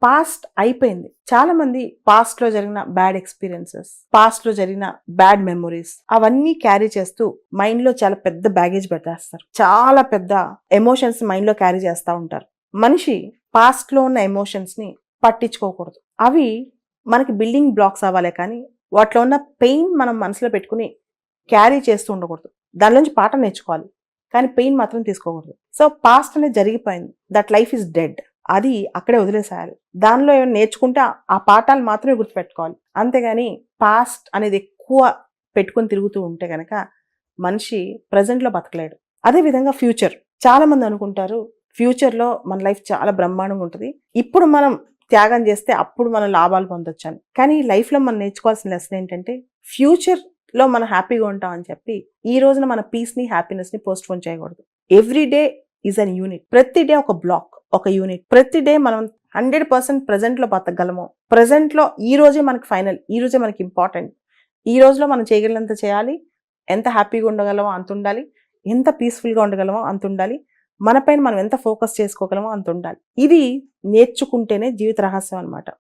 Past అయిపోయింది. చాలా మంది పాస్ట్ లో జరిగిన బ్యాడ్ ఎక్స్పీరియన్సెస్, పాస్ట్ లో జరిగిన బ్యాడ్ మెమొరీస్ అవన్నీ క్యారీ చేస్తూ మైండ్ లో చాలా పెద్ద బ్యాగేజ్ పెట్టేస్తారు. చాలా పెద్ద ఎమోషన్స్ మైండ్ లో క్యారీ చేస్తూ ఉంటారు. మనిషి పాస్ట్ లో ఉన్న ఎమోషన్స్ ని పట్టించుకోకూడదు. అవి మనకి బిల్డింగ్ బ్లాక్స్ అవ్వాలి, కానీ వాటిలో ఉన్న పెయిన్ మనం మనసులో పెట్టుకుని క్యారీ చేస్తూ ఉండకూడదు. దాని నుంచి పాఠం నేర్చుకోవాలి, కానీ పెయిన్ మాత్రం తీసుకోకూడదు. సో పాస్ట్ అనేది జరిగిపోయింది, దట్ లైఫ్ ఇస్ డెడ్. అది అక్కడే వదిలేసేయాలి. దానిలో ఏమైనా నేర్చుకుంటే ఆ పాఠాలు మాత్రమే గుర్తుపెట్టుకోవాలి. అంతేగాని పాస్ట్ అనేది ఎక్కువ పెట్టుకుని తిరుగుతూ ఉంటే గనక మనిషి ప్రజెంట్ లో బతకలేడు. అదే విధంగా ఫ్యూచర్, చాలా మంది అనుకుంటారు ఫ్యూచర్ లో మన లైఫ్ చాలా బ్రహ్మాండంగా ఉంటుంది, ఇప్పుడు మనం త్యాగం చేస్తే అప్పుడు మనం లాభాలు పొందొచ్చు అని. కానీ లైఫ్ లో మనం నేర్చుకోవాల్సిన లెసన్ ఏంటంటే ఫ్యూచర్ లో మనం హ్యాపీగా ఉంటాం అని చెప్పి ఈ రోజున మన పీస్ ని హ్యాపీనెస్ ని పోస్ట్ పోన్ చేయకూడదు. Every day is an unit. ప్రతి డే ఒక బ్లాక్, ఒక యూనిట్. ప్రతి డే మనం 100% ప్రజెంట్ లో బతకగలము. ప్రజెంట్ లో ఈ రోజే మనకి ఫైనల్, ఈ రోజే మనకి ఇంపార్టెంట్. ఈ రోజులో మనం చేయగలిగినంత చేయాలి. ఎంత హ్యాపీగా ఉండగలమో అంత ఉండాలి, ఎంత పీస్ఫుల్గా ఉండగలమో అంత ఉండాలి, మనపైన మనం ఎంత ఫోకస్ చేసుకోగలమో అంత ఉండాలి. ఇది నేర్చుకుంటేనే జీవిత రహస్యం అన్నమాట.